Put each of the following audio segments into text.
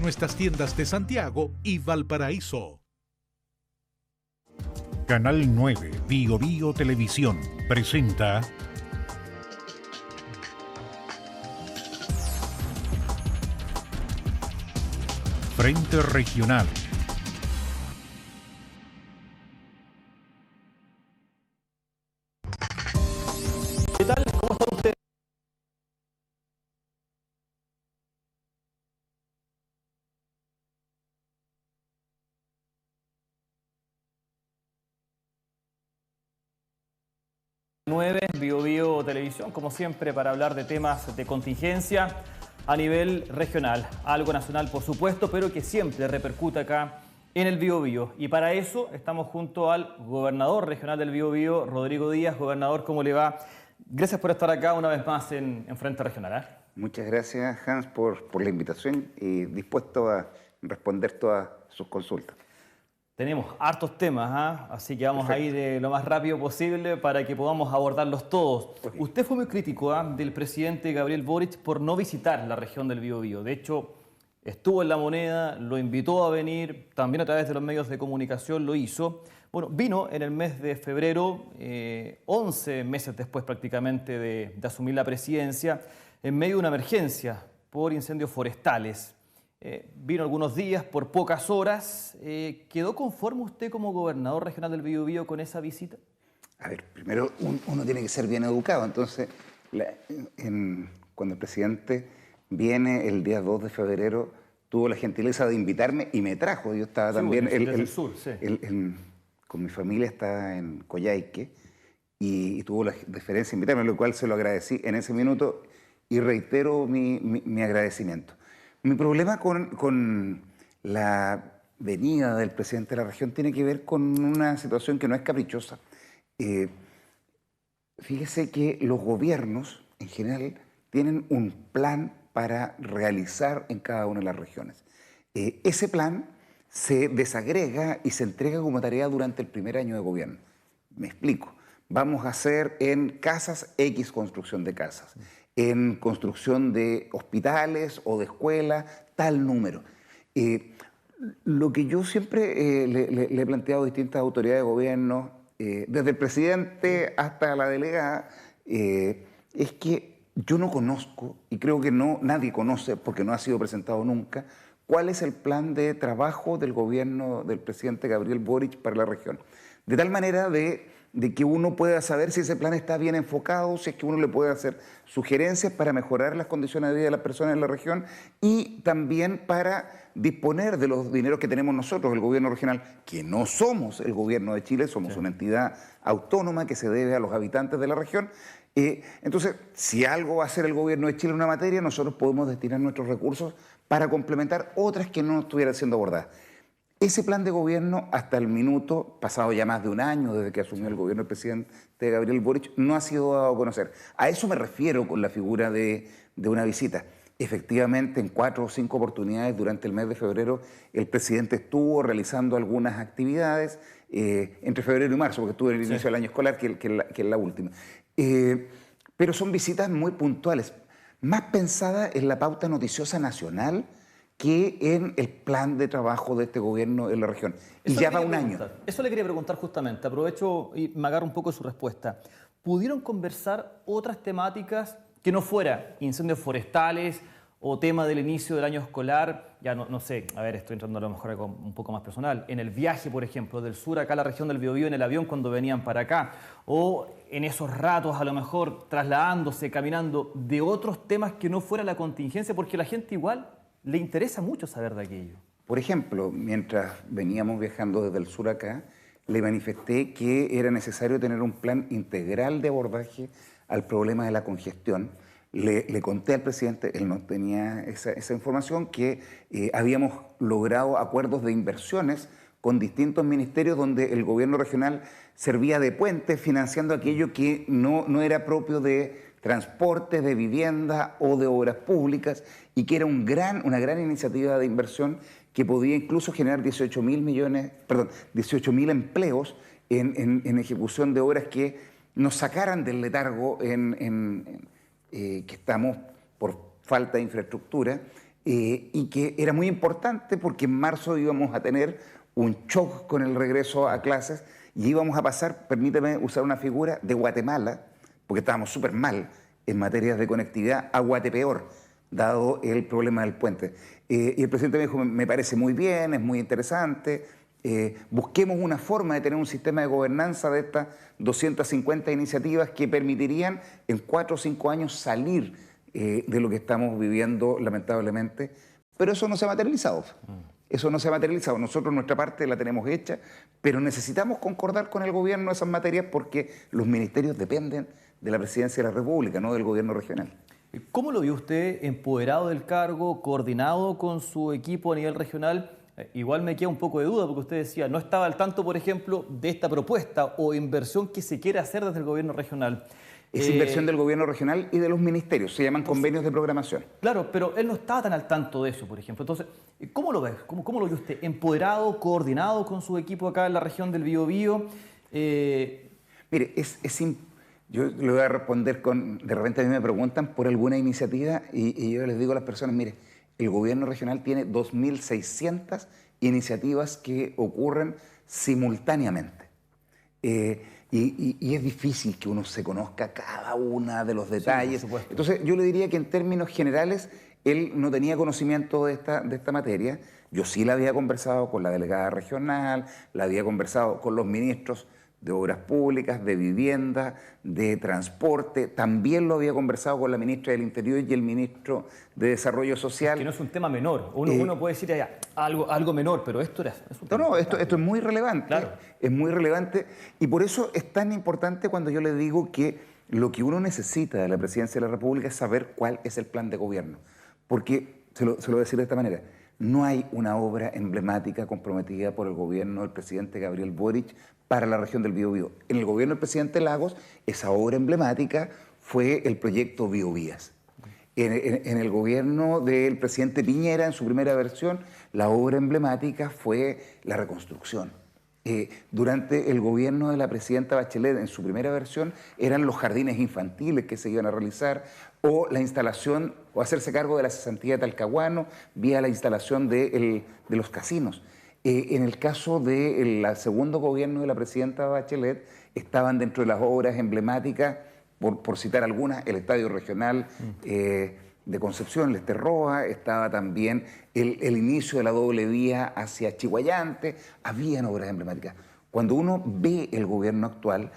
nuestras tiendas de Santiago y Valparaíso. Canal 9 Bio Bio Televisión presenta Frente Regional. ¿Qué tal? ¿Cómo está usted? Bio Bio Televisión, como siempre, para hablar de temas de contingencia a nivel regional, algo nacional por supuesto, pero que siempre repercute acá en el Bio Bio. Y para eso estamos junto al gobernador regional del Bio Bio, Rodrigo Díaz. Gobernador, ¿cómo le va? Gracias por estar acá una vez más en Frente Regional. Muchas gracias, Hans, por la invitación y dispuesto a responder todas sus consultas. Tenemos hartos temas, así que vamos a ir lo más rápido posible para que podamos abordarlos todos. Usted fue muy crítico del presidente Gabriel Boric por no visitar la región del Biobío. De hecho, estuvo en La Moneda, lo invitó a venir, también a través de los medios de comunicación lo hizo. Bueno, vino en el mes de febrero, 11 meses después prácticamente de asumir la presidencia, en medio de una emergencia por incendios forestales. Vino algunos días, por pocas horas. ¿Quedó conforme usted como gobernador regional del Biobío con esa visita? A ver, primero uno tiene que ser bien educado. Entonces, cuando el presidente viene el día 2 de febrero, tuvo la gentileza de invitarme y me trajo. Yo estaba también desde el sur, sí. Con mi familia, estaba en Coyhaique y tuvo la deferencia de invitarme, lo cual se lo agradecí en ese minuto y reitero mi agradecimiento. Mi problema con la venida del presidente de la región tiene que ver con una situación que no es caprichosa. Fíjese que los gobiernos, en general, tienen un plan para realizar en cada una de las regiones. Ese plan se desagrega y se entrega como tarea durante el primer año de gobierno. Me explico. Vamos a hacer en casas X construcción de casas, en construcción de hospitales o de escuelas, tal número. Lo que yo siempre le he planteado a distintas autoridades de gobierno, desde el presidente hasta la delegada, es que yo no conozco, y creo que nadie conoce, porque no ha sido presentado nunca, cuál es el plan de trabajo del gobierno del presidente Gabriel Boric para la región. De tal manera de que uno pueda saber si ese plan está bien enfocado, si es que uno le puede hacer sugerencias para mejorar las condiciones de vida de las personas en la región y también para disponer de los dineros que tenemos nosotros, el gobierno regional, que no somos el gobierno de Chile, somos una entidad autónoma que se debe a los habitantes de la región. Entonces, si algo va a hacer el gobierno de Chile en una materia, nosotros podemos destinar nuestros recursos para complementar otras que no estuvieran siendo abordadas. Ese plan de gobierno, hasta el minuto, pasado ya más de un año desde que asumió el gobierno del presidente Gabriel Boric, no ha sido dado a conocer. A eso me refiero con la figura de una visita. Efectivamente, en 4 o 5 oportunidades durante el mes de febrero, el presidente estuvo realizando algunas actividades, entre febrero y marzo, porque estuvo en el inicio del año escolar, que es la última. Pero son visitas muy puntuales, más pensadas en la pauta noticiosa nacional que en el plan de trabajo de este gobierno en la región. Y ya va un año. Eso le quería preguntar justamente, aprovecho y me agarro un poco de su respuesta. ¿Pudieron conversar otras temáticas que no fuera incendios forestales o tema del inicio del año escolar? Ya no sé, a ver, estoy entrando a lo mejor algo un poco más personal. En el viaje, por ejemplo, del sur acá a la región del Biobío en el avión cuando venían para acá, o en esos ratos a lo mejor trasladándose, caminando, de otros temas que no fuera la contingencia, porque la gente igual le interesa mucho saber de aquello. Por ejemplo, mientras veníamos viajando desde el sur acá, le manifesté que era necesario tener un plan integral de abordaje al problema de la congestión. Le conté al presidente, él no tenía esa información, que habíamos logrado acuerdos de inversiones con distintos ministerios donde el gobierno regional servía de puente financiando aquello que no era propio de transporte, de vivienda o de obras públicas y que era una gran iniciativa de inversión que podía incluso generar 18.000 empleos en ejecución de obras que nos sacaran del letargo que estamos por falta de infraestructura. y que era muy importante porque en marzo íbamos a tener un shock con el regreso a clases y íbamos a pasar, permíteme usar una figura, de Guatemala, porque estábamos súper mal en materias de conectividad, a Guatepeor, dado el problema del puente. Y el presidente me dijo, me parece muy bien, es muy interesante, busquemos una forma de tener un sistema de gobernanza de estas 250 iniciativas que permitirían en 4 o 5 años salir de lo que estamos viviendo lamentablemente, pero eso no se ha materializado. Eso no se ha materializado. Nosotros nuestra parte la tenemos hecha, pero necesitamos concordar con el gobierno esas materias porque los ministerios dependen de la Presidencia de la República, no del gobierno regional. ¿Cómo lo vio usted empoderado del cargo, coordinado con su equipo a nivel regional? Igual me queda un poco de duda porque usted decía, no estaba al tanto, por ejemplo, de esta propuesta o inversión que se quiere hacer desde el gobierno regional. Es inversión del gobierno regional y de los ministerios, se llaman convenios de programación. Claro, pero él no estaba tan al tanto de eso, por ejemplo. Entonces, ¿cómo lo ves? ¿Cómo lo ve usted? ¿Empoderado, coordinado con su equipo acá en la región del Biobío? Mire, yo le voy a responder con... De repente a mí me preguntan por alguna iniciativa y yo les digo a las personas, mire, el gobierno regional tiene 2.600 iniciativas que ocurren simultáneamente. Y es difícil que uno se conozca cada una de los detalles. Sí, por supuesto. Entonces yo le diría que en términos generales él no tenía conocimiento de esta materia. Yo sí la había conversado con la delegada regional, la había conversado con los ministros de Obras Públicas, de Vivienda, de Transporte. También lo había conversado con la ministra del Interior y el ministro de Desarrollo Social. Que no es un tema menor. Uno puede decir algo menor, pero esto es un tema esto es muy relevante. Claro. Es muy relevante y por eso es tan importante cuando yo le digo que lo que uno necesita de la Presidencia de la República es saber cuál es el plan de gobierno. Porque, se lo voy a decir de esta manera, no hay una obra emblemática comprometida por el gobierno del presidente Gabriel Boric para la región del Biobío. En el gobierno del presidente Lagos, esa obra emblemática fue el proyecto Biovías. En el gobierno del presidente Piñera, en su primera versión, la obra emblemática fue la reconstrucción. Durante el gobierno de la presidenta Bachelet, en su primera versión, eran los jardines infantiles que se iban a realizar, o la instalación, o hacerse cargo de la cesantía de Talcahuano, vía la instalación de los casinos. En el caso del segundo gobierno de la presidenta Bachelet, estaban dentro de las obras emblemáticas, por citar algunas, el Estadio Regional de Concepción, el Esterroa, estaba también el inicio de la doble vía hacia Chihuayante, habían obras emblemáticas. Cuando uno ve el gobierno actual,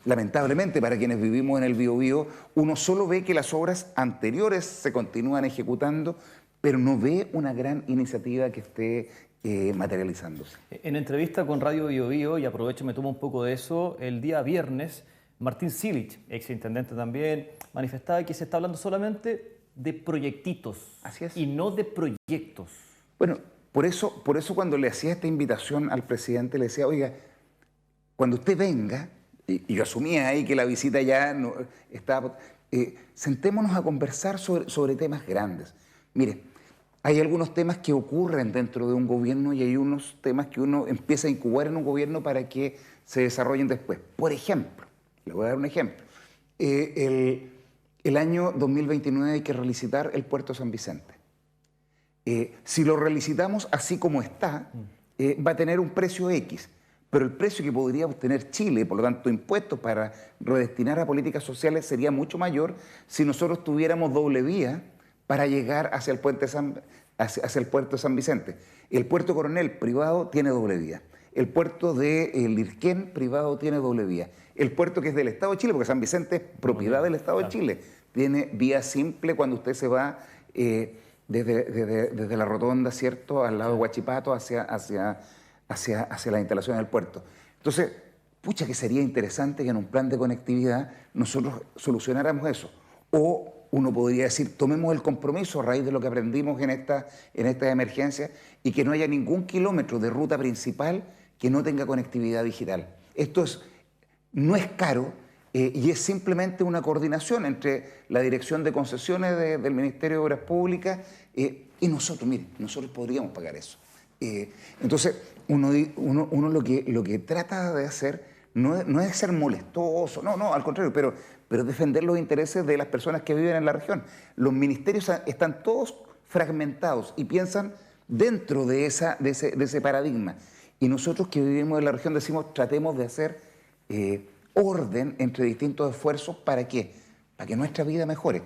lamentablemente para quienes vivimos en el Biobío, uno solo ve que las obras anteriores se continúan ejecutando, pero no ve una gran iniciativa que esté materializándose. En entrevista con Radio Biobío, y aprovecho, me tomo un poco de eso, el día viernes, Martín Silich, exintendente también, manifestaba que se está hablando solamente de proyectitos. Así es. Y no de proyectos. Bueno, por eso cuando le hacía esta invitación al presidente, le decía, oiga, cuando usted venga, y yo asumía ahí que la visita ya no estaba, sentémonos a conversar sobre temas grandes. Mire, hay algunos temas que ocurren dentro de un gobierno y hay unos temas que uno empieza a incubar en un gobierno para que se desarrollen después. Por ejemplo, le voy a dar un ejemplo. El año 2029 hay que relicitar el puerto San Vicente. Si lo relicitamos así como está, va a tener un precio X, pero el precio que podría obtener Chile, por lo tanto impuestos para redestinar a políticas sociales, sería mucho mayor si nosotros tuviéramos doble vía para llegar hacia el puerto de San Vicente. El puerto Coronel privado tiene doble vía. El puerto de Lirquén privado tiene doble vía. El puerto que es del Estado de Chile, porque San Vicente es propiedad del Estado de Chile, tiene vía simple cuando usted se va desde la rotonda, ¿cierto?, al lado de Huachipato hacia la instalación del puerto. Entonces, pucha que sería interesante que en un plan de conectividad nosotros solucionáramos eso. O uno podría decir, tomemos el compromiso a raíz de lo que aprendimos en esta emergencia y que no haya ningún kilómetro de ruta principal que no tenga conectividad digital. Esto no es caro y es simplemente una coordinación entre la Dirección de Concesiones del Ministerio de Obras Públicas y nosotros. Mire, nosotros podríamos pagar eso. Entonces, uno lo que trata de hacer no es ser molestoso, no, al contrario, pero defender los intereses de las personas que viven en la región. Los ministerios están todos fragmentados y piensan dentro de ese paradigma. Y nosotros que vivimos en la región decimos, tratemos de hacer orden entre distintos esfuerzos. ¿Para qué? Para que nuestra vida mejore.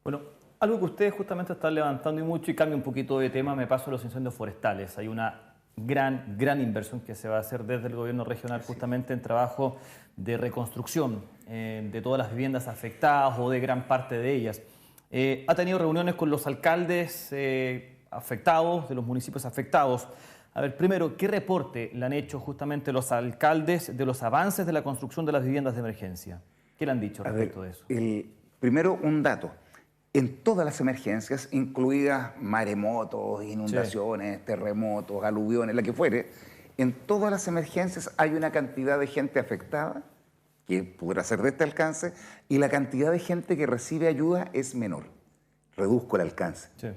Bueno, algo que ustedes justamente están levantando y mucho, y cambio un poquito de tema, me paso a los incendios forestales. Hay una gran inversión que se va a hacer desde el gobierno regional justamente en trabajo de reconstrucción de todas las viviendas afectadas o de gran parte de ellas. Ha tenido reuniones con los alcaldes afectados, de los municipios afectados. A ver, primero, ¿qué reporte le han hecho justamente los alcaldes de los avances de la construcción de las viviendas de emergencia? ¿Qué le han dicho respecto de eso? Primero, un dato. En todas las emergencias, incluidas maremotos, inundaciones, terremotos, aluviones, la que fuere, en todas las emergencias hay una cantidad de gente afectada, que podrá ser de este alcance, y la cantidad de gente que recibe ayuda es menor. Reduzco el alcance. Sí.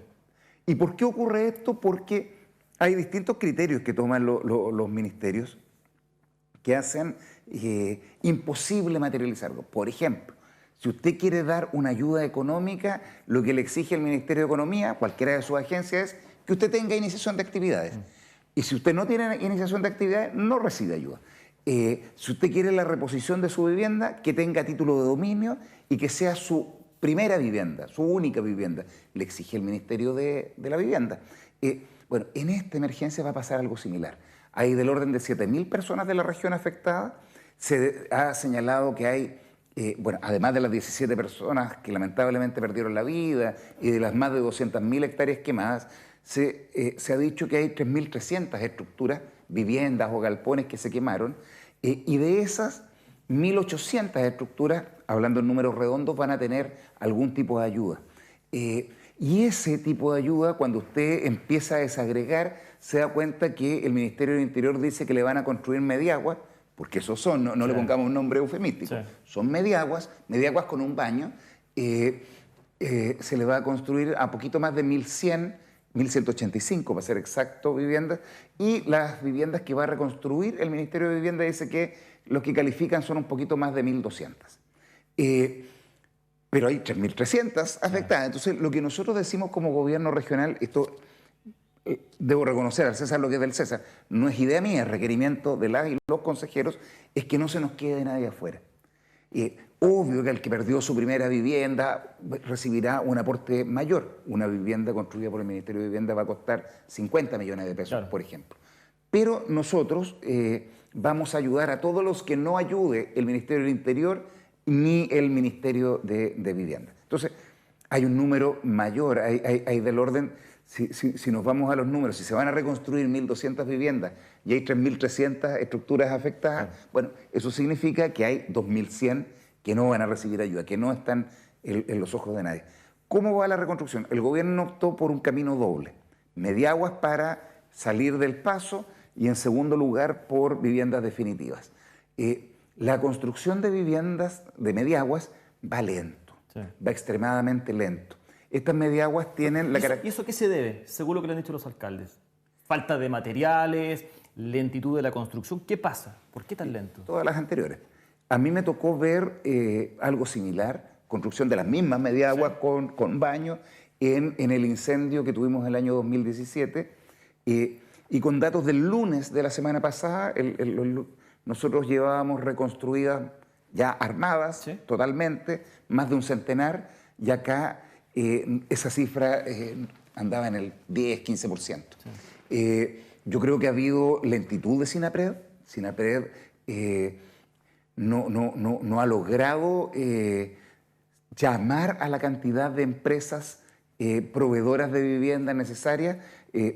¿Y por qué ocurre esto? Porque hay distintos criterios que toman los ministerios que hacen imposible materializarlo. Por ejemplo, si usted quiere dar una ayuda económica, lo que le exige el Ministerio de Economía, cualquiera de sus agencias, es que usted tenga iniciación de actividades. Y si usted no tiene iniciación de actividades, no recibe ayuda. Si usted quiere la reposición de su vivienda, que tenga título de dominio y que sea su primera vivienda, su única vivienda, le exige el Ministerio de la Vivienda. Bueno, en esta emergencia va a pasar algo similar. Hay del orden de 7.000 personas de la región afectada. Se ha señalado que hay, bueno, además de las 17 personas que lamentablemente perdieron la vida y de las más de 200.000 hectáreas quemadas, se ha dicho que hay 3.300 estructuras, viviendas o galpones que se quemaron, y de esas 1.800 estructuras, hablando en números redondos, van a tener algún tipo de ayuda. Y ese tipo de ayuda, cuando usted empieza a desagregar, se da cuenta que el Ministerio del Interior dice que le van a construir mediaguas, porque esos son, no le pongamos un nombre eufemístico, son mediaguas con un baño. Se le va a construir a poquito más de 1.100, 1.185 para ser exacto, viviendas, y las viviendas que va a reconstruir el Ministerio de Vivienda dice que los que califican son un poquito más de 1.200. Pero hay 3.300 afectadas. Entonces, lo que nosotros decimos como gobierno regional, esto debo reconocer al César lo que es del César, no es idea mía, es requerimiento de las y los consejeros, es que no se nos quede nadie afuera. Obvio que el que perdió su primera vivienda recibirá un aporte mayor. Una vivienda construida por el Ministerio de Vivienda va a costar 50 millones de pesos, por ejemplo. Pero nosotros vamos a ayudar a todos los que no ayude el Ministerio del Interior ni el Ministerio de Vivienda. Entonces, hay un número mayor, hay del orden, si nos vamos a los números, si se van a reconstruir 1.200 viviendas y hay 3.300 estructuras afectadas, bueno, eso significa que hay 2.100 que no van a recibir ayuda, que no están en los ojos de nadie. ¿Cómo va la reconstrucción? El gobierno optó por un camino doble, mediaguas para salir del paso y en segundo lugar por viviendas definitivas. La construcción de viviendas de mediaguas va lento, va extremadamente lento. Estas mediaguas tienen la característica... ¿Y eso a qué se debe, según lo que le han dicho los alcaldes? ¿Falta de materiales? ¿Lentitud de la construcción? ¿Qué pasa? ¿Por qué tan lento? Todas las anteriores. A mí me tocó ver algo similar, construcción de las mismas mediaguas con baño en el incendio que tuvimos el año 2017 y con datos del lunes de la semana pasada, nosotros llevábamos reconstruidas ya armadas totalmente, más de un centenar, y acá esa cifra andaba en el 10-15%. Yo creo que ha habido lentitud de SINAPRED. SINAPRED no ha logrado llamar a la cantidad de empresas proveedoras de vivienda necesarias.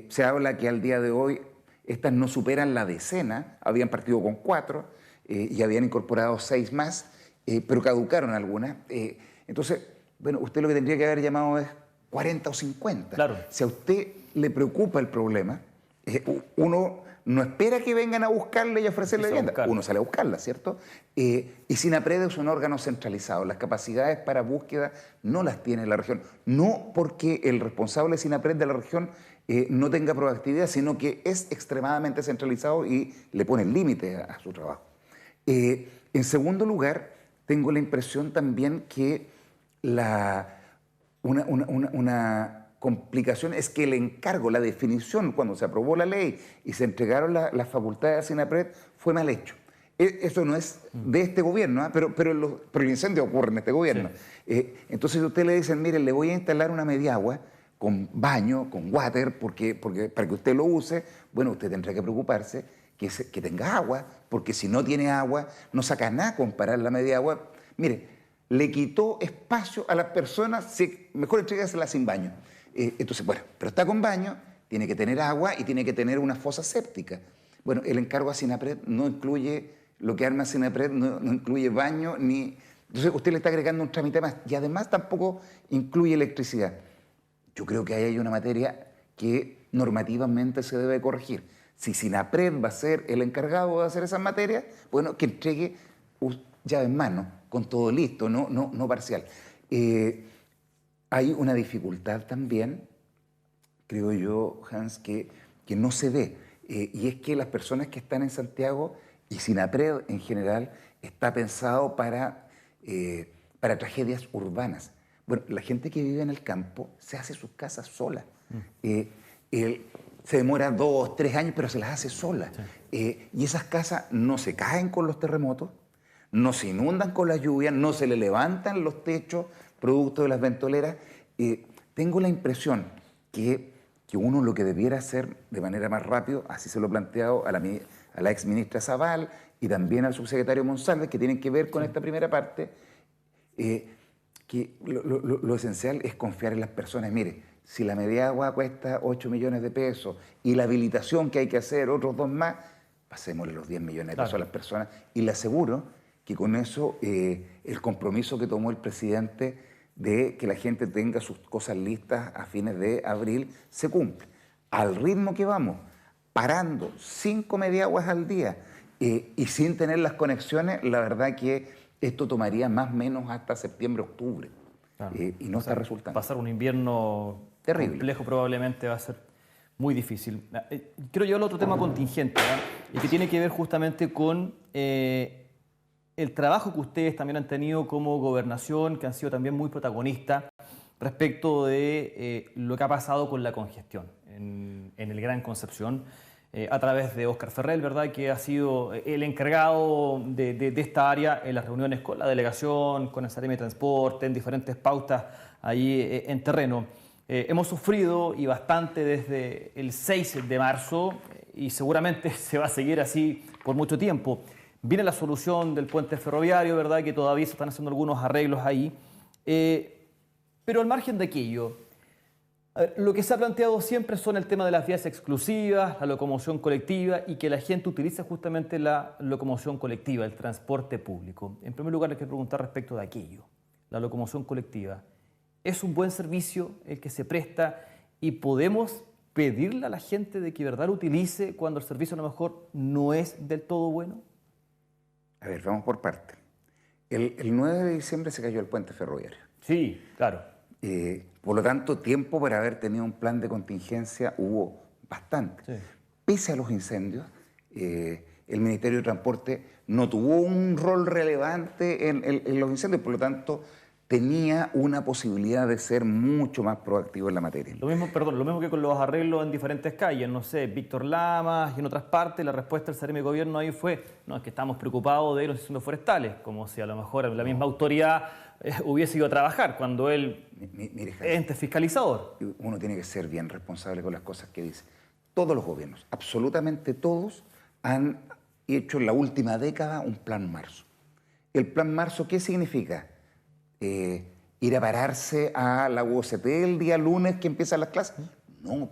Se habla que al día de hoy estas no superan la decena, habían partido con 4 y habían incorporado 6 más, pero caducaron algunas. Entonces, bueno, usted lo que tendría que haber llamado es 40 o 50. Claro. Si a usted le preocupa el problema, uno no espera que vengan a buscarle y ofrecerle vivienda. Uno sale a buscarla, ¿cierto? Y SINAPRED es un órgano centralizado. Las capacidades para búsqueda no las tiene la región. No porque el responsable de SINAPRED de la región no tenga proactividad, sino que es extremadamente centralizado y le pone límite a su trabajo. En segundo lugar, tengo la impresión también que una complicación es que el encargo, la definición, cuando se aprobó la ley y se entregaron las facultades a SINAPRED, fue mal hecho. Eso no es de este gobierno, ¿eh? pero el incendio ocurre en este gobierno. Sí. Entonces usted le dicen, mire, le voy a instalar una mediagua con baño, con water, porque para que usted lo use, bueno, usted tendrá que preocuparse que tenga agua, porque si no tiene agua, no saca nada comparar la mediagua. Mire, le quitó espacio a las personas, mejor entregársela sin baño. Entonces, bueno, pero está con baño, tiene que tener agua y tiene que tener una fosa séptica. Bueno, el encargo a SINAPRED no incluye, lo que arma SINAPRED no incluye baño ni... Entonces usted le está agregando un trámite más y además tampoco incluye electricidad. Yo creo que ahí hay una materia que normativamente se debe corregir. Si SINAPRED va a ser el encargado de hacer esas materias, bueno, que entregue llave en mano, con todo listo, no parcial. Hay una dificultad también, creo yo, Hans, que no se ve, y es que las personas que están en Santiago y SINAPRED en general está pensado para tragedias urbanas. Bueno, la gente que vive en el campo se hace sus casas sola. Se demora 2, 3 años, pero se las hace sola. Sí. Y esas casas no se caen con los terremotos, no se inundan con la lluvia, no se le levantan los techos producto de las ventoleras. Tengo la impresión que uno lo que debiera hacer de manera más rápida, así se lo he planteado a la exministra Zaval y también al subsecretario Monsalve, que tienen que ver con esta primera parte, que lo esencial es confiar en las personas. Mire, si la mediagua cuesta 8 millones de pesos y la habilitación que hay que hacer, otros 2 más, pasémosle los 10 millones de pesos a las personas y le aseguro que con eso el compromiso que tomó el presidente de que la gente tenga sus cosas listas a fines de abril se cumple. Al ritmo que vamos, parando 5 mediaguas al día y sin tener las conexiones, la verdad que esto tomaría más o menos hasta septiembre, octubre. Claro. Y no está resultando. Pasar un invierno terrible, complejo probablemente va a ser muy difícil. Quiero llevar al otro tema contingente, y que tiene que ver justamente con el trabajo que ustedes también han tenido como gobernación, que han sido también muy protagonistas respecto de lo que ha pasado con la congestión en el Gran Concepción, a través de Óscar Ferrer, ¿verdad?, que ha sido el encargado de esta área en las reuniones con la delegación, con el Seremi de Transporte, en diferentes pautas ahí en terreno. Hemos sufrido y bastante desde el 6 de marzo y seguramente se va a seguir así por mucho tiempo. Viene la solución del puente ferroviario, ¿verdad?, que todavía se están haciendo algunos arreglos ahí. Pero al margen de aquello, lo que se ha planteado siempre son el tema de las vías exclusivas, la locomoción colectiva y que la gente utilice justamente la locomoción colectiva, el transporte público. En primer lugar, les quiero preguntar respecto de aquello, la locomoción colectiva. ¿Es un buen servicio el que se presta y podemos pedirle a la gente de que de verdad lo utilice cuando el servicio a lo mejor no es del todo bueno? A ver, vamos por parte. El 9 de diciembre se cayó el puente ferroviario. Sí, claro. Por lo tanto, tiempo para haber tenido un plan de contingencia hubo bastante. Sí. Pese a los incendios, el Ministerio de Transporte no tuvo un rol relevante en los incendios, por lo tanto, tenía una posibilidad de ser mucho más proactivo en la materia. Lo mismo que con los arreglos en diferentes calles, no sé, Víctor Lamas y en otras partes, la respuesta del Seremi de Gobierno ahí fue, no, es que estamos preocupados de los incendios forestales, como si a lo mejor la misma autoridad hubiese ido a trabajar cuando él es ente fiscalizador. Uno tiene que ser bien responsable con las cosas que dice. Todos los gobiernos, absolutamente todos, han hecho en la última década un plan marzo. ¿El plan marzo qué significa? Ir a pararse a la UOCT el día lunes que empiezan las clases. No,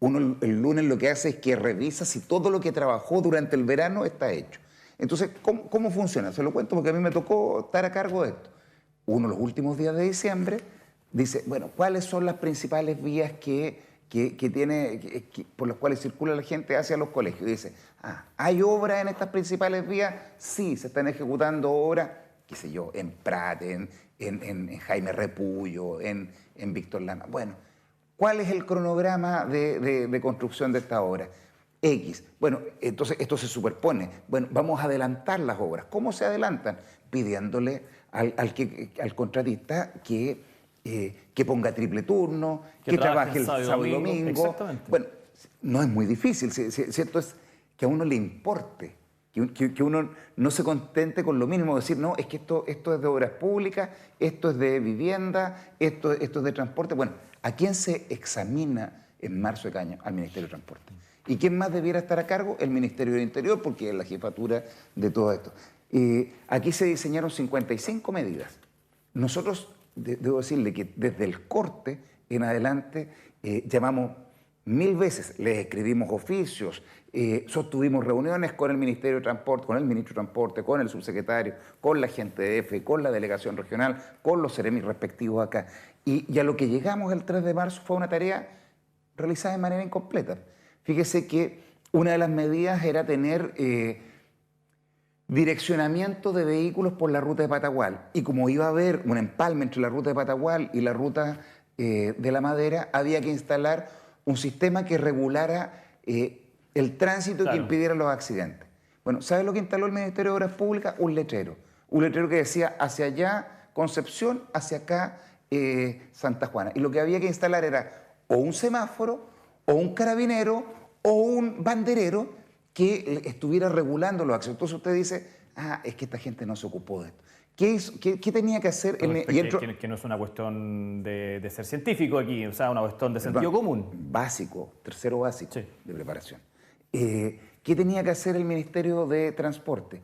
uno el lunes lo que hace es que revisa si todo lo que trabajó durante el verano está hecho. Entonces, ¿cómo funciona? Se lo cuento porque a mí me tocó estar a cargo de esto. Uno los últimos días de diciembre dice, bueno, ¿cuáles son las principales vías por las cuales circula la gente hacia los colegios? Y dice, ¿hay obras en estas principales vías? Sí, se están ejecutando obras, qué sé yo, en Prat, en Jaime Repullo, en Víctor Lama. Bueno, ¿cuál es el cronograma de construcción de esta obra? X. Bueno, entonces esto se superpone. Bueno, vamos a adelantar las obras. ¿Cómo se adelantan? Pidiéndole al contratista que que ponga triple turno, que trabaje el sábado y domingo. Exactamente. Bueno, no es muy difícil, cierto es que a uno le importe, que uno no se contente con lo mínimo, decir, no, es que esto es de obras públicas, esto es de vivienda, esto es de transporte. Bueno, ¿a quién se examina en marzo de cada año? Al Ministerio de Transporte. ¿Y quién más debiera estar a cargo? El Ministerio del Interior, porque es la jefatura de todo esto. Aquí se diseñaron 55 medidas. Nosotros, debo decirle que desde el corte en adelante llamamos 1000 veces, les escribimos oficios, sostuvimos reuniones con el Ministerio de Transporte, con el Ministro de Transporte, con el subsecretario, con la gente de EFE, con la delegación regional, con los seremis respectivos acá. Y a lo que llegamos el 3 de marzo fue una tarea realizada de manera incompleta. Fíjese que una de las medidas era tener direccionamiento de vehículos por la ruta de Patagual. Y como iba a haber un empalme entre la ruta de Patagual y la ruta de La Madera, había que instalar un sistema que regulara el tránsito y que impidiera los accidentes. Bueno, ¿sabe lo que instaló el Ministerio de Obras Públicas? Un letrero. Un letrero que decía hacia allá Concepción, hacia acá Santa Juana. Y lo que había que instalar era o un semáforo, o un carabinero, o un banderero que estuviera regulando los accesos. Entonces usted dice, es que esta gente no se ocupó de esto. ¿Qué tenía que hacer? Que no es una cuestión de ser científico aquí, o sea, una cuestión de sentido común. Básico, tercero básico Sí. de preparación. ¿Qué tenía que hacer el Ministerio de Transporte?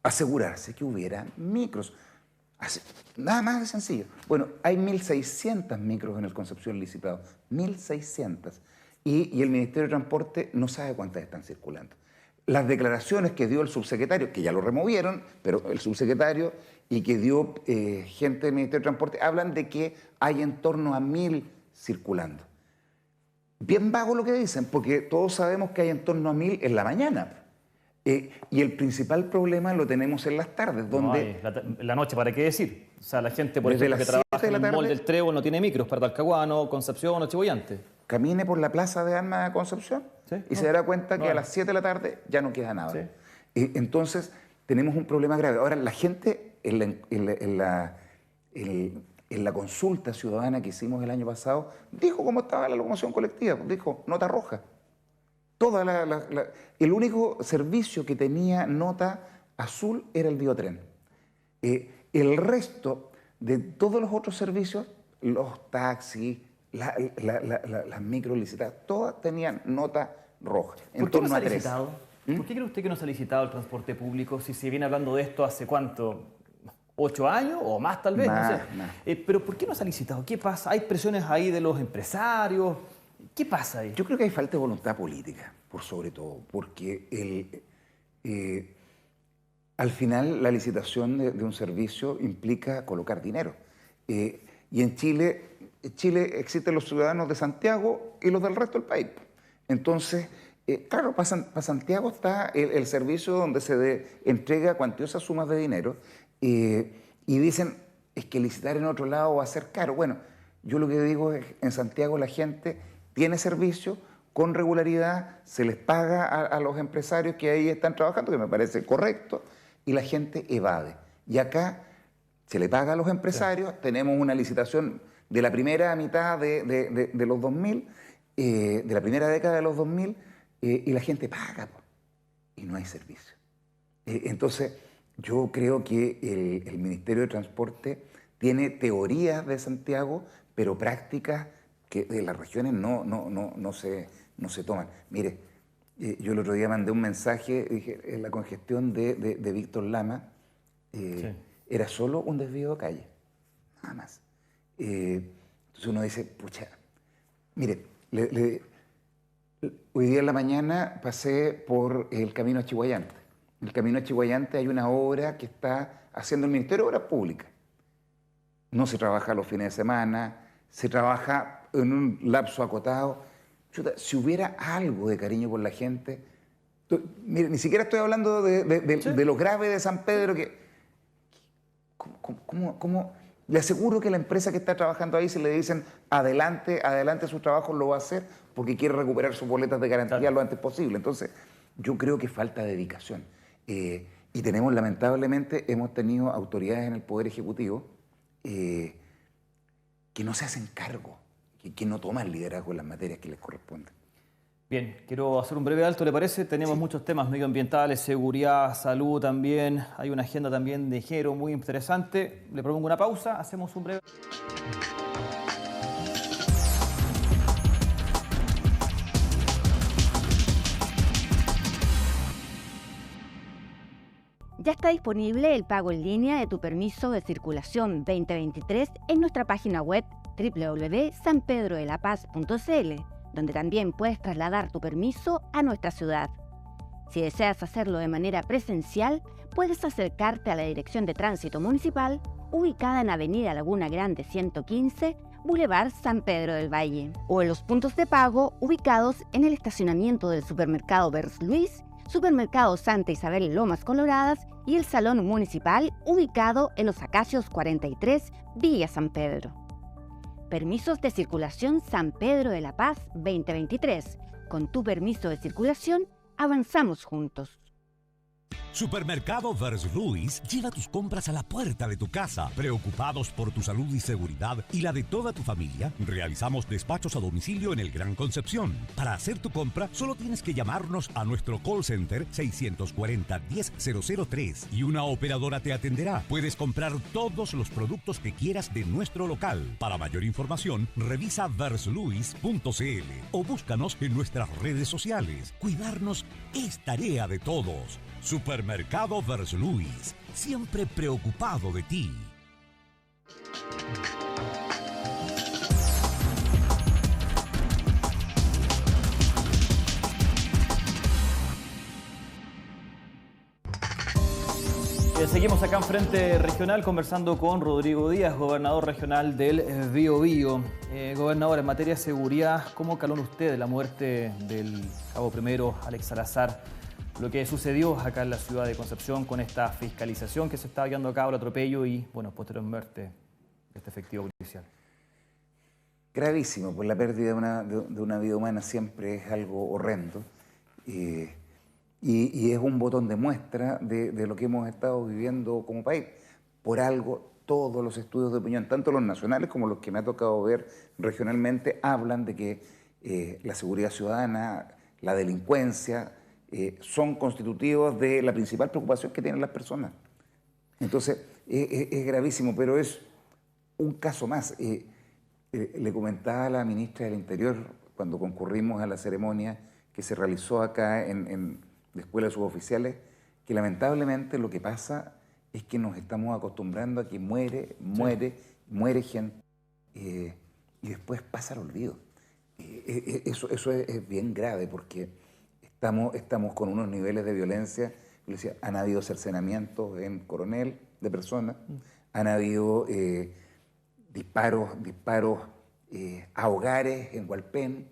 Asegurarse que hubiera micros. Nada más de sencillo. Bueno, hay 1.600 micros en el Concepción licitado. 1.600. Y el Ministerio de Transporte no sabe cuántas están circulando. Las declaraciones que dio el subsecretario, que ya lo removieron, pero el subsecretario y que dio gente del Ministerio de Transporte, hablan de que hay en torno a 1.000 circulando. Bien vago lo que dicen, porque todos sabemos que hay en torno a 1.000 en la mañana. Y el principal problema lo tenemos en las tardes, donde... La noche, ¿para qué decir? O sea, la gente, por Desde ejemplo, que las 7 trabaja de la en el mall tarde- del Trébol no tiene micros para Talcahuano, Concepción o Chihuayante. Camine por la plaza de Armas de Concepción Sí, y se dará cuenta que no. a las 7 de la tarde ya no queda nada. Sí. Entonces, tenemos un problema grave. Ahora, la gente en la consulta ciudadana que hicimos el año pasado, dijo cómo estaba la locomoción colectiva. Dijo, nota roja. El único servicio que tenía nota azul era el Biotren. El resto de todos los otros servicios, los taxis, las micros licitadas, todas tenían nota roja. En ¿Por qué no torno se ha a 3. licitado? ¿Por qué cree usted que no se ha licitado el transporte público si se viene hablando de esto hace cuánto? ¿8 años o más tal vez? Más, no sé. más. Pero ¿por qué no se ha licitado? ¿Qué pasa? ¿Hay presiones ahí de los empresarios? ¿Qué pasa ahí? Yo creo que hay falta de voluntad política, por sobre todo, porque al final la licitación de un servicio implica colocar dinero. Y en Chile existen los ciudadanos de Santiago y los del resto del país. Entonces, claro, para Santiago está el servicio donde se entrega cuantiosas sumas de dinero y dicen, es que licitar en otro lado va a ser caro. Bueno, yo lo que digo es, en Santiago la gente tiene servicio con regularidad, se les paga a los empresarios que ahí están trabajando, que me parece correcto, y la gente evade. Y acá se le paga a los empresarios, tenemos una licitación de la primera mitad de los 2000, de la primera década de los 2000, y la gente paga, y no hay servicio. Entonces, yo creo que el Ministerio de Transporte tiene teorías de Santiago, pero prácticas que de las regiones no se toman. Mire, yo el otro día mandé un mensaje, dije, en la congestión de Víctor Lama, era solo un desvío de calle, nada más. Entonces uno dice, pucha, mire, hoy día en la mañana pasé por el camino a Chihuayante. En el camino a Chihuayante hay una obra que está haciendo el Ministerio de Obras Públicas. No se trabaja los fines de semana, se trabaja en un lapso acotado. Chuta, si hubiera algo de cariño por la gente, mire, ni siquiera estoy hablando de lo grave de San Pedro, que ¿cómo? Le aseguro que la empresa que está trabajando ahí, si le dicen adelante su trabajo, lo va a hacer porque quiere recuperar sus boletas de garantía lo antes posible. Entonces, yo creo que falta dedicación. Y tenemos, lamentablemente, hemos tenido autoridades en el Poder Ejecutivo que no se hacen cargo, que no toman liderazgo en las materias que les corresponden. Bien, quiero hacer un breve alto, ¿le parece? Tenemos muchos temas medioambientales, seguridad, salud también. Hay una agenda también de género muy interesante. Le propongo una pausa, hacemos un breve... Ya está disponible el pago en línea de tu permiso de circulación 2023 en nuestra página web www.sanpedrodelapaz.cl, donde también puedes trasladar tu permiso a nuestra ciudad. Si deseas hacerlo de manera presencial, puedes acercarte a la Dirección de Tránsito Municipal, ubicada en Avenida Laguna Grande 115, Boulevard San Pedro del Valle, o en los puntos de pago ubicados en el estacionamiento del supermercado Vers Luis, Supermercado Santa Isabel Lomas Coloradas y el Salón Municipal ubicado en Los Acacios 43, Villa San Pedro. Permisos de circulación San Pedro de la Paz 2023. Con tu permiso de circulación, avanzamos juntos. Supermercado Vers Luis lleva tus compras a la puerta de tu casa. Preocupados por tu salud y seguridad y la de toda tu familia, realizamos despachos a domicilio en el Gran Concepción. Para hacer tu compra, solo tienes que llamarnos a nuestro call center 640-10003 y una operadora te atenderá. Puedes comprar todos los productos que quieras de nuestro local. Para mayor información, revisa versluis.cl o búscanos en nuestras redes sociales. Cuidarnos es tarea de todos. Supermercado Vers Luis, siempre preocupado de ti. Seguimos acá en Frente Regional conversando con Rodrigo Díaz, gobernador regional del Biobío. Gobernador, en materia de seguridad, ¿cómo caló usted la muerte del cabo primero Alex Salazar? Lo que sucedió acá en la ciudad de Concepción con esta fiscalización que se estaba llevando a cabo, el atropello y, bueno, posteriormente de este efectivo policial. Gravísimo, pues la pérdida de una vida humana siempre es algo horrendo y es un botón de muestra de lo que hemos estado viviendo como país. Por algo, todos los estudios de opinión, tanto los nacionales como los que me ha tocado ver regionalmente, hablan de que la seguridad ciudadana, la delincuencia, son constitutivos de la principal preocupación que tienen las personas. Entonces, es gravísimo, pero es un caso más. Le comentaba a la ministra del Interior, cuando concurrimos a la ceremonia que se realizó acá en la Escuela de Suboficiales, que lamentablemente lo que pasa es que nos estamos acostumbrando a que muere gente y después pasa al olvido. Eso es bien grave porque estamos con unos niveles de violencia. Yo decía, han habido cercenamientos en Coronel de personas, han habido disparos a hogares en Hualpén.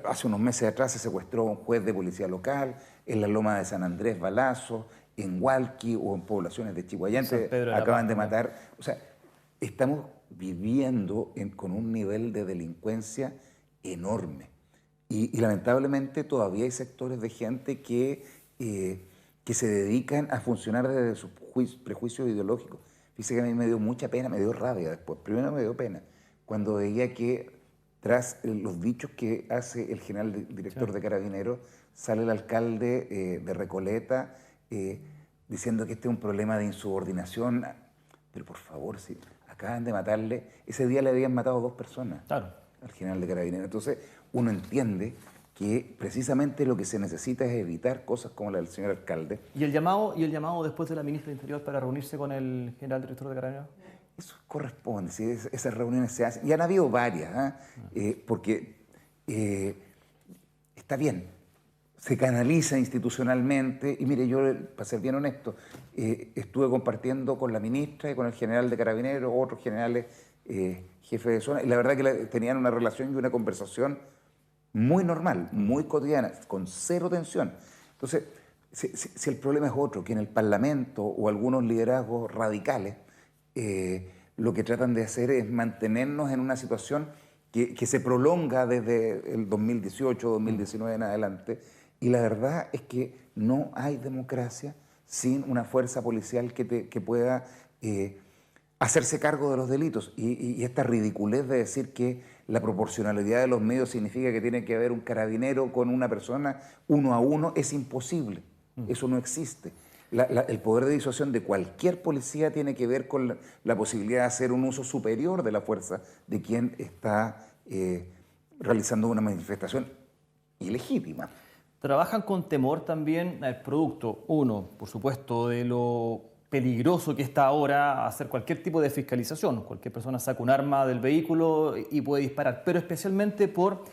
Hace unos meses atrás se secuestró a un juez de policía local, en la Loma de San Andrés balazos, en Hualqui o en poblaciones de Chihuayante acaban de matar. O sea, estamos viviendo con un nivel de delincuencia enorme. Y lamentablemente todavía hay sectores de gente que se dedican a funcionar desde sus prejuicios ideológicos. Fíjese que a mí me dio mucha pena, me dio rabia después. Primero me dio pena cuando veía que tras los dichos que hace el general director de Carabineros, sale el alcalde de Recoleta diciendo que este es un problema de insubordinación. Pero por favor, si acaban de matarle, ese día le habían matado 2 personas al general de Carabineros. Entonces uno entiende que precisamente lo que se necesita es evitar cosas como la del señor alcalde. ¿Y el llamado después de la ministra del Interior para reunirse con el general director de Carabineros? Eso corresponde, ¿sí? Esas reuniones se hacen, y han habido varias, porque está bien, se canaliza institucionalmente, y mire, yo, para ser bien honesto, estuve compartiendo con la ministra y con el general de Carabineros, otros generales jefes de zona, y la verdad que tenían una relación y una conversación muy normal, muy cotidiana, con cero tensión. Entonces, si el problema es otro, que en el Parlamento o algunos liderazgos radicales lo que tratan de hacer es mantenernos en una situación que se prolonga desde el 2018, 2019 en adelante, y la verdad es que no hay democracia sin una fuerza policial que pueda hacerse cargo de los delitos. Y esta ridiculez de decir que la proporcionalidad de los medios significa que tiene que haber un carabinero con una persona uno a uno es imposible. Eso no existe. El poder de disuasión de cualquier policía tiene que ver con la posibilidad de hacer un uso superior de la fuerza de quien está realizando una manifestación ilegítima. ¿Trabajan con temor también al producto, uno, por supuesto, de lo peligroso que está ahora hacer cualquier tipo de fiscalización? Cualquier persona saca un arma del vehículo y puede disparar, pero especialmente por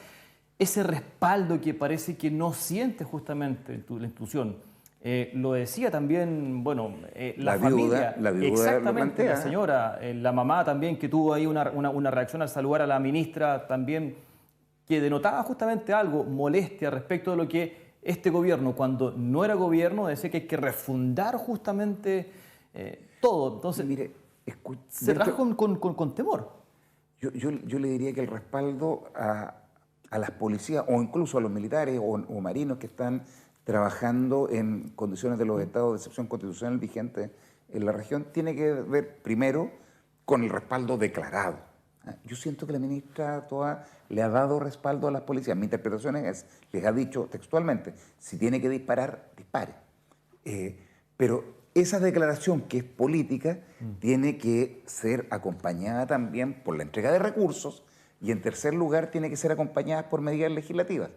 ese respaldo que parece que no siente justamente la institución. Lo decía también, bueno, la familia. La viuda exactamente, la señora, la mamá también, que tuvo ahí una reacción al saludar a la ministra también, que denotaba justamente algo, molestia respecto de lo que este gobierno, cuando no era gobierno, decía que hay que refundar justamente todo. Entonces, mire, se trabaja con temor. Yo le diría que el respaldo a las policías o incluso a los militares o marinos que están trabajando en condiciones de los estados de excepción constitucional vigentes en la región tiene que ver primero con el respaldo declarado. Yo siento que la ministra Toa le ha dado respaldo a las policías. Mi interpretación es, les ha dicho textualmente, si tiene que disparar, dispare. Pero esa declaración que es política tiene que ser acompañada también por la entrega de recursos y en tercer lugar tiene que ser acompañada por medidas legislativas.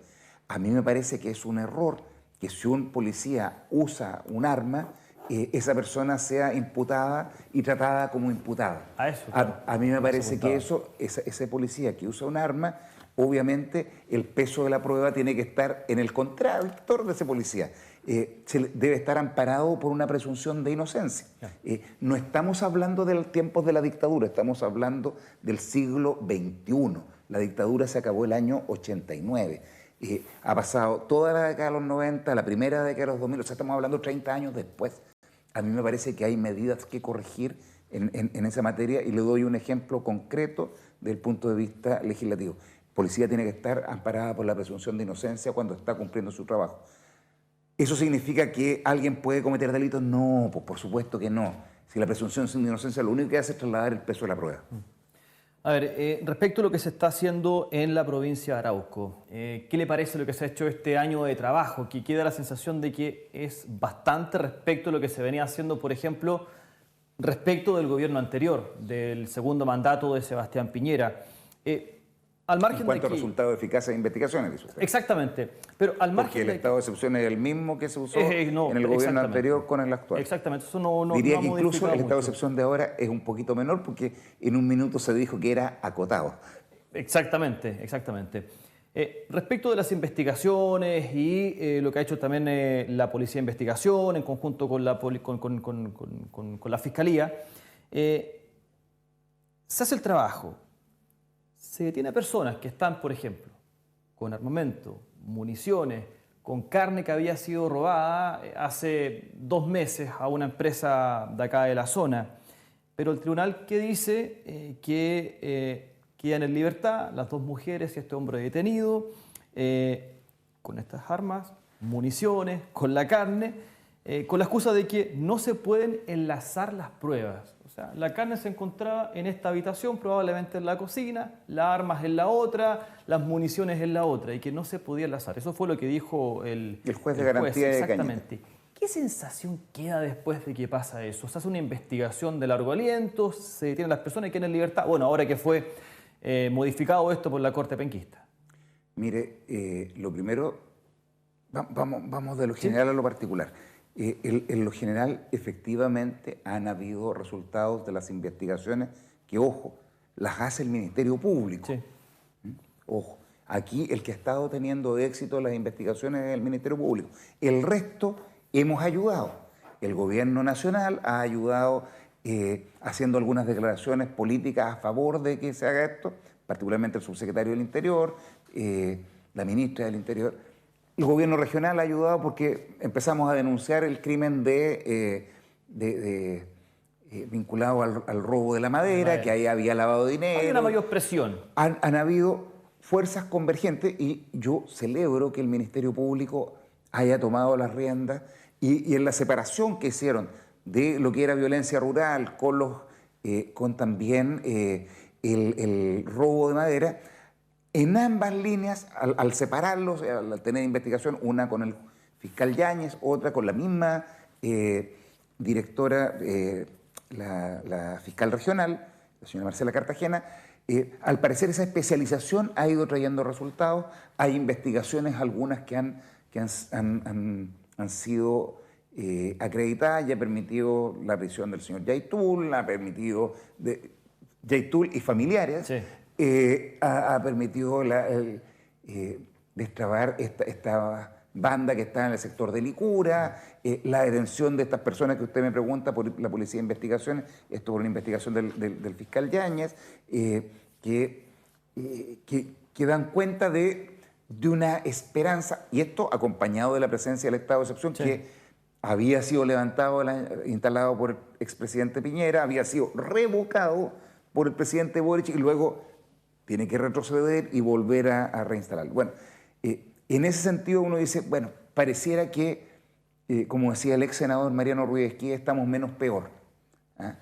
A mí me parece que es un error que si un policía usa un arma, esa persona sea imputada y tratada como imputada. A mí me parece que ese policía que usa un arma, obviamente el peso de la prueba tiene que estar en el contradictor de ese policía. Debe estar amparado por una presunción de inocencia. No estamos hablando de los tiempos de la dictadura, estamos hablando del siglo XXI. La dictadura se acabó el año 89. Ha pasado toda la década de los 90, la primera década de los 2000, o sea, estamos hablando 30 años después. A mí me parece que hay medidas que corregir en esa materia y le doy un ejemplo concreto desde el punto de vista legislativo. La policía tiene que estar amparada por la presunción de inocencia cuando está cumpliendo su trabajo. ¿Eso significa que alguien puede cometer delitos? No, pues por supuesto que no. Si la presunción de inocencia lo único que hace es trasladar el peso de la prueba. A ver, respecto a lo que se está haciendo en la provincia de Arauco, ¿qué le parece lo que se ha hecho este año de trabajo? Que queda la sensación de que es bastante respecto a lo que se venía haciendo, por ejemplo, respecto del gobierno anterior, del segundo mandato de Sebastián Piñera. Al margen en cuanto de que... a resultados eficaces de investigaciones, dice usted. Exactamente, pero al margen porque el estado de excepción es el mismo que se usó en el gobierno anterior con el actual. Exactamente, eso no diría no que incluso el estado de mucho. excepción de ahora es un poquito menor porque en un minuto se dijo que era acotado. Exactamente, exactamente. Respecto de las investigaciones y lo que ha hecho también la Policía de Investigación en conjunto con la Fiscalía, se hace el trabajo. Se detiene a personas que están, por ejemplo, con armamento, municiones, con carne que había sido robada hace 2 meses a una empresa de acá de la zona. Pero el tribunal que dice que quedan en libertad las 2 mujeres y este hombre detenido con estas armas, municiones, con la carne, con la excusa de que no se pueden enlazar las pruebas. O sea, la carne se encontraba en esta habitación, probablemente en la cocina, las armas en la otra, las municiones en la otra, y que no se podía enlazar. Eso fue lo que dijo el juez de garantía de exactamente. ¿Qué sensación queda después de que pasa eso? ¿Se hace una investigación de largo aliento? ¿Se detienen las personas y quedan en libertad? Bueno, ahora que fue modificado esto por la Corte Penquista. Mire, lo primero, vamos de lo general a lo particular. En lo general, efectivamente, han habido resultados de las investigaciones que, ojo, las hace el Ministerio Público. Sí. Ojo, aquí el que ha estado teniendo éxito en las investigaciones es el Ministerio Público. El resto hemos ayudado. El Gobierno Nacional ha ayudado haciendo algunas declaraciones políticas a favor de que se haga esto, particularmente el subsecretario del Interior, la ministra del Interior. El gobierno regional ha ayudado porque empezamos a denunciar el crimen vinculado al robo de la madera, que ahí había lavado de dinero. Hay una mayor presión. Han habido fuerzas convergentes y yo celebro que el Ministerio Público haya tomado las riendas y en la separación que hicieron de lo que era violencia rural con los con también el robo de madera. En ambas líneas, al separarlos, al tener investigación, una con el fiscal Yáñez, otra con la misma directora, la fiscal regional, la señora Marcela Cartagena, al parecer esa especialización ha ido trayendo resultados. Hay investigaciones, algunas que han sido acreditadas y ha permitido la prisión del señor Yaitul, ha permitido Yaitul y familiares, sí. Ha permitido destrabar esta banda que está en el sector de Licura, la detención de estas personas que usted me pregunta por la Policía de Investigaciones, esto por una investigación del fiscal Yáñez, que dan cuenta de una esperanza, y esto acompañado de la presencia del estado de excepción, sí. Que había sido instalado por el expresidente Piñera, había sido revocado por el presidente Boric y luego tiene que retroceder y volver a reinstalarlo. Bueno, en ese sentido uno dice, bueno, pareciera que, como decía el ex senador Mariano Ruiz Esquí, estamos menos peor. ¿Ah?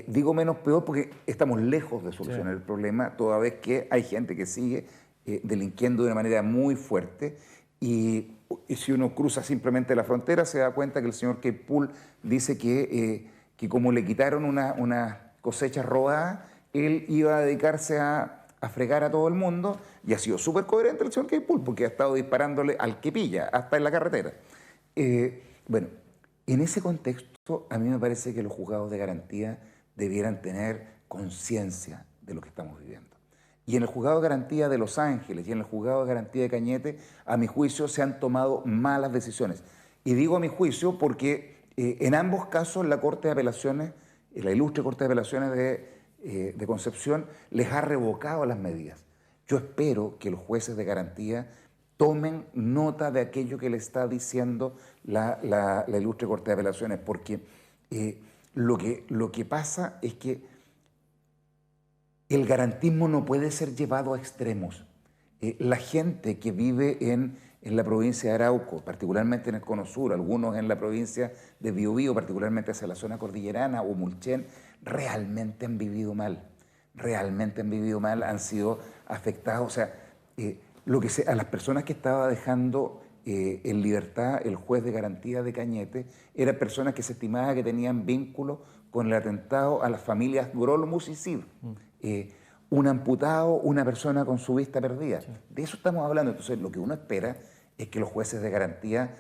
Digo menos peor porque estamos lejos de solucionar el problema, toda vez que hay gente que sigue delinquiendo de una manera muy fuerte. Y si uno cruza simplemente la frontera, se da cuenta que el señor Keipool dice que como le quitaron una cosecha robada, él iba a dedicarse a fregar a todo el mundo, y ha sido súper coherente el señor Keipool, porque ha estado disparándole al que pilla, hasta en la carretera. Bueno, en ese contexto, a mí me parece que los juzgados de garantía debieran tener conciencia de lo que estamos viviendo. Y en el juzgado de garantía de Los Ángeles y en el juzgado de garantía de Cañete, a mi juicio, se han tomado malas decisiones. Y digo a mi juicio porque en ambos casos la Corte de Apelaciones, la ilustre Corte de Apelaciones de Concepción, les ha revocado las medidas. Yo espero que los jueces de garantía tomen nota de aquello que le está diciendo la ilustre Corte de Apelaciones, porque lo que pasa es que el garantismo no puede ser llevado a extremos. La gente que vive en la provincia de Arauco, particularmente en el Cono Sur, algunos en la provincia de Biobío, particularmente hacia la zona cordillerana o Mulchen, realmente han vivido mal. Realmente han vivido mal, han sido afectados. O sea, a las personas que estaba dejando en libertad el juez de garantía de Cañete eran personas que se estimaba que tenían vínculos con el atentado a las familias Grolmus y Cid. Un amputado, una persona con su vista perdida. Sí. De eso estamos hablando. Entonces, lo que uno espera es que los jueces de garantía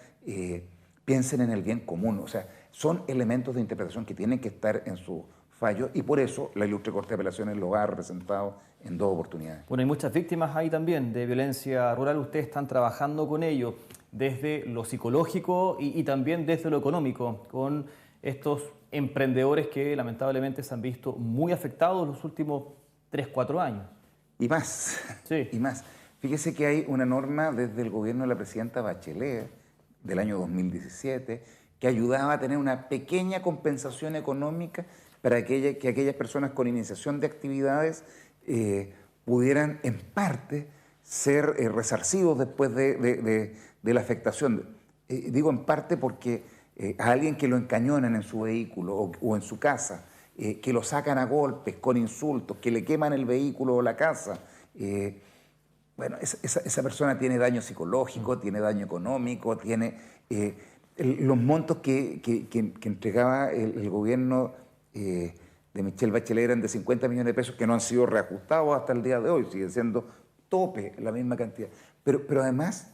piensen en el bien común. O sea, son elementos de interpretación que tienen que estar en su fallo, y por eso la ilustre Corte de Apelaciones lo ha representado en 2 oportunidades. Bueno, hay muchas víctimas ahí también de violencia rural. Ustedes están trabajando con ello desde lo psicológico y también desde lo económico, con estos emprendedores que lamentablemente se han visto muy afectados los últimos 3-4 años. Y más, sí. Y más. Fíjese que hay una norma desde el gobierno de la presidenta Bachelet del año 2017 que ayudaba a tener una pequeña compensación económica para que aquellas personas con iniciación de actividades pudieran en parte ser resarcidos después de la afectación. Digo en parte porque a alguien que lo encañonan en su vehículo o en su casa, que lo sacan a golpes, con insultos, que le queman el vehículo o la casa, bueno, esa persona tiene daño psicológico, tiene daño económico, tiene los montos que entregaba el gobierno de Michelle Bachelet eran de 50 millones de pesos que no han sido reajustados hasta el día de hoy, sigue siendo tope la misma cantidad. Pero además,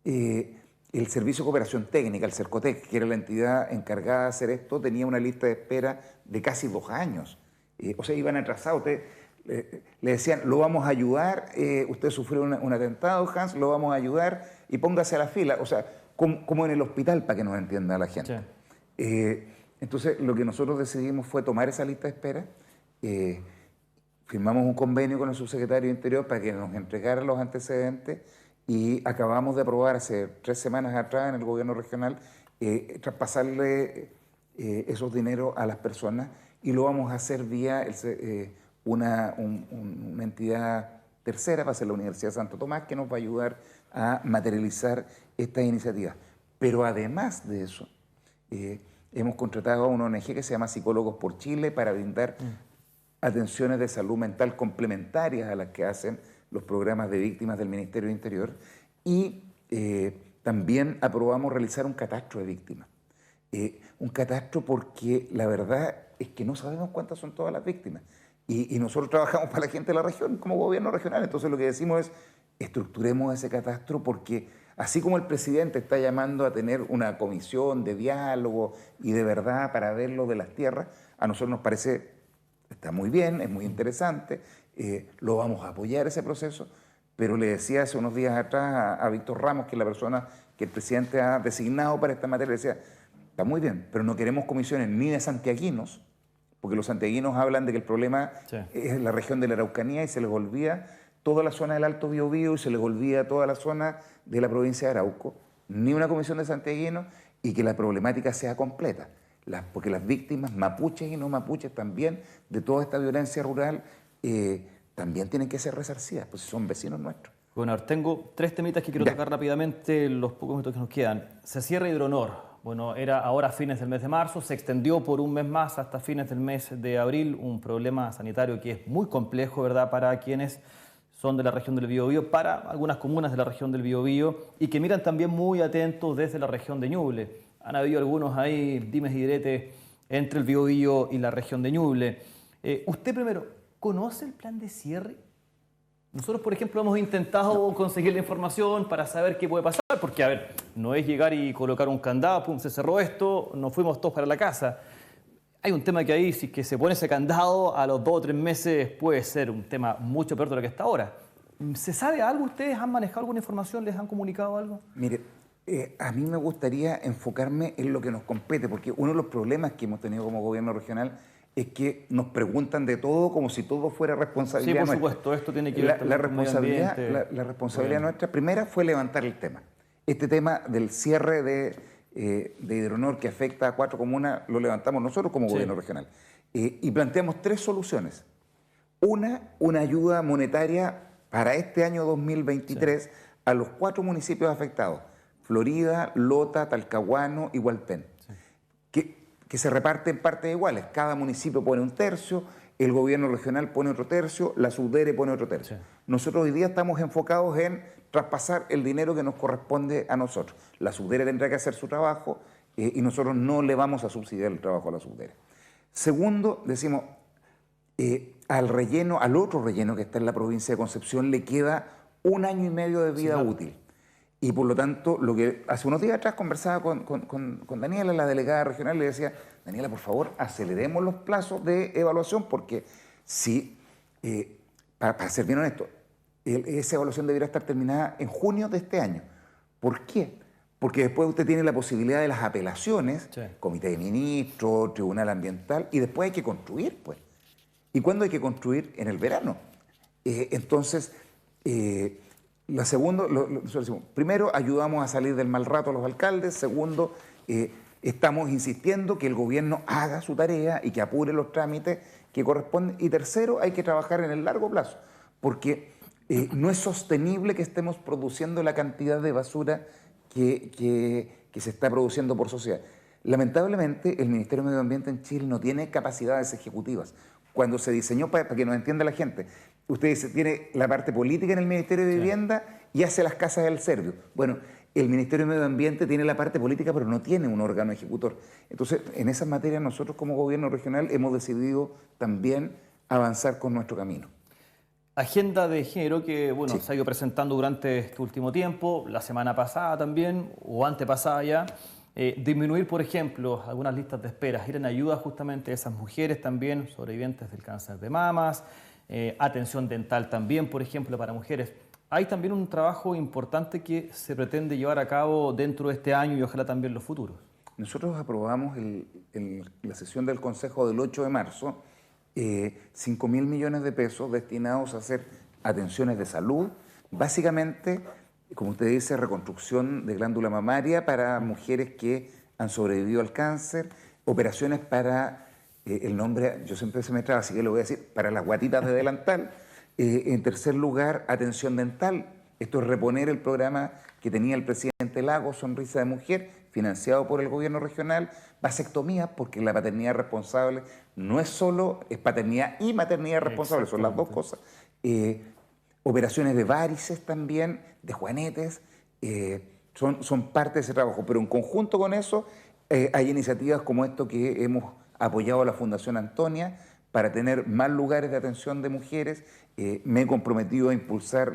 el Servicio de Cooperación Técnica, el Cercotec, que era la entidad encargada de hacer esto, tenía una lista de espera de casi 2 años. O sea, iban atrasados. Le decían, lo vamos a ayudar, usted sufrió un atentado, Hans, lo vamos a ayudar y póngase a la fila. O sea, como en el hospital, para que nos entienda la gente. Sí. Entonces, lo que nosotros decidimos fue tomar esa lista de espera, firmamos un convenio con el subsecretario de Interior para que nos entregara los antecedentes y acabamos de aprobar hace 3 semanas atrás en el gobierno regional traspasarle esos dineros a las personas, y lo vamos a hacer vía una entidad tercera, va a ser la Universidad de Santo Tomás, que nos va a ayudar a materializar estas iniciativas. Pero además de eso, hemos contratado a una ONG que se llama Psicólogos por Chile para brindar atenciones de salud mental complementarias a las que hacen los programas de víctimas del Ministerio del Interior, y también aprobamos realizar un catastro de víctimas. Un catastro porque la verdad es que no sabemos cuántas son todas las víctimas. Y nosotros trabajamos para la gente de la región como gobierno regional. Entonces lo que decimos es, estructuremos ese catastro, porque así como el presidente está llamando a tener una comisión de diálogo y de verdad para ver lo de las tierras, a nosotros nos parece, está muy bien, es muy interesante, lo vamos a apoyar ese proceso, pero le decía hace unos días atrás a Víctor Ramos, que es la persona que el presidente ha designado para esta materia, le decía, está muy bien, pero no queremos comisiones ni de santiaguinos, porque los santiaguinos hablan de que el problema es la región de la Araucanía y se les olvida toda la zona del Alto Biobío y se les olvida toda la zona de la provincia de Arauco, ni una comisión de santiaguinos, y que la problemática sea completa. Porque las víctimas mapuches y no mapuches también de toda esta violencia rural también tienen que ser resarcidas, pues son vecinos nuestros. Bueno, tengo 3 temitas que quiero tocar rápidamente en los pocos minutos que nos quedan. Se cierra Hidronor. Bueno, era ahora fines del mes de marzo, se extendió por un mes más hasta fines del mes de abril, un problema sanitario que es muy complejo, ¿verdad?, para quienes son de la región del Biobío, para algunas comunas de la región del Biobío, y que miran también muy atentos desde la región de Ñuble. Han habido algunos ahí dimes y diretes entre el Biobío y la región de Ñuble. Usted primero, ¿conoce el plan de cierre? Nosotros, por ejemplo, hemos intentado conseguir la información para saber qué puede pasar, porque, a ver, no es llegar y colocar un candado, pum, se cerró esto, nos fuimos todos para la casa. Hay un tema que ahí, si que se pone ese candado, a los 2 o 3 meses puede ser un tema mucho peor de lo que está ahora. ¿Se sabe algo? ¿Ustedes han manejado alguna información? ¿Les han comunicado algo? Mire, a mí me gustaría enfocarme en lo que nos compete, porque uno de los problemas que hemos tenido como gobierno regional es que nos preguntan de todo como si todo fuera responsabilidad nuestra. Sí, por supuesto, esto tiene que ver con la responsabilidad, la responsabilidad nuestra, primera, fue levantar el tema. Este tema del cierre de Hidronor, que afecta a 4 comunas, lo levantamos nosotros como gobierno regional. Y planteamos 3 soluciones. Una ayuda monetaria para este año 2023 a los 4 municipios afectados: Florida, Lota, Talcahuano y Hualpén. Que se reparte en partes iguales. Cada municipio pone un tercio, el gobierno regional pone otro tercio, la SUDERE pone otro tercio. Nosotros hoy día estamos enfocados en traspasar el dinero que nos corresponde a nosotros. La SUDERE tendrá que hacer su trabajo y nosotros no le vamos a subsidiar el trabajo a la SUDERE. Segundo, decimos, al otro relleno que está en la provincia de Concepción le queda 1 año y medio de vida útil. Y por lo tanto, lo que hace unos días atrás conversaba con Daniela, la delegada regional, le decía, Daniela, por favor, aceleremos los plazos de evaluación, porque si, para ser bien honesto, esa evaluación debería estar terminada en junio de este año. ¿Por qué? Porque después usted tiene la posibilidad de las apelaciones, comité de ministros, tribunal ambiental, y después hay que construir, pues. ¿Y cuándo hay que construir? En el verano. Entonces, la segunda, primero, ayudamos a salir del mal rato a los alcaldes. Segundo, estamos insistiendo que el gobierno haga su tarea y que apure los trámites que corresponden. Y tercero, hay que trabajar en el largo plazo, porque no es sostenible que estemos produciendo la cantidad de basura que se está produciendo por sociedad. Lamentablemente, el Ministerio de Medio Ambiente en Chile no tiene capacidades ejecutivas. Cuando se diseñó, para que nos entienda la gente, usted dice, tiene la parte política en el Ministerio de Vivienda y hace las casas del Servio. Bueno, el Ministerio de Medio Ambiente tiene la parte política, pero no tiene un órgano ejecutor. Entonces, en esas materias nosotros como gobierno regional hemos decidido también avanzar con nuestro camino. Agenda de género que, bueno, se ha ido presentando durante este último tiempo, la semana pasada también, o antepasada ya. Disminuir, por ejemplo, algunas listas de espera, ir en ayuda justamente a esas mujeres también sobrevivientes del cáncer de mamas, atención dental también, por ejemplo, para mujeres. Hay también un trabajo importante que se pretende llevar a cabo dentro de este año y ojalá también los futuros. Nosotros aprobamos en la sesión del Consejo del 8 de marzo 5.000 millones de pesos destinados a hacer atenciones de salud, básicamente, como usted dice, reconstrucción de glándula mamaria para mujeres que han sobrevivido al cáncer, operaciones para, el nombre yo siempre se me traba, así que lo voy a decir, para las guatitas de delantal. En tercer lugar, atención dental Esto es reponer el programa que tenía el presidente Lagos, Sonrisa de Mujer, financiado por el gobierno regional. Vasectomía, porque la paternidad responsable no es solo, es paternidad y maternidad responsable, son las dos cosas. Operaciones de varices también, de juanetes, son parte de ese trabajo. Pero en conjunto con eso hay iniciativas como esto que hemos apoyado a la Fundación Antonia para tener más lugares de atención de mujeres. Me he comprometido a impulsar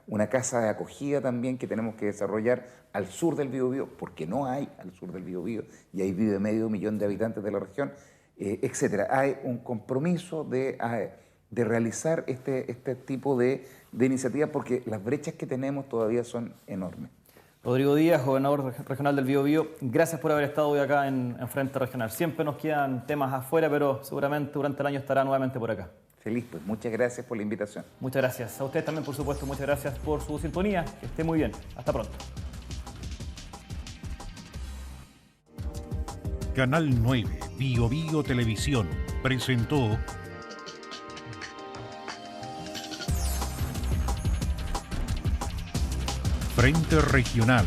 una casa de acogida también que tenemos que desarrollar al sur del Biobío, porque no hay al sur del Biobío, y ahí vive 500.000 de habitantes de la región, etcétera. Hay un compromiso de realizar este tipo de iniciativas porque las brechas que tenemos todavía son enormes. Rodrigo Díaz, gobernador regional del Biobío, gracias por haber estado hoy acá en Frente Regional. Siempre nos quedan temas afuera, pero seguramente durante el año estará nuevamente por acá. Feliz, pues muchas gracias por la invitación. Muchas gracias. A ustedes también, por supuesto, muchas gracias por su sintonía. Que esté muy bien. Hasta pronto. Canal 9, Biobío Televisión, presentó Frente Regional.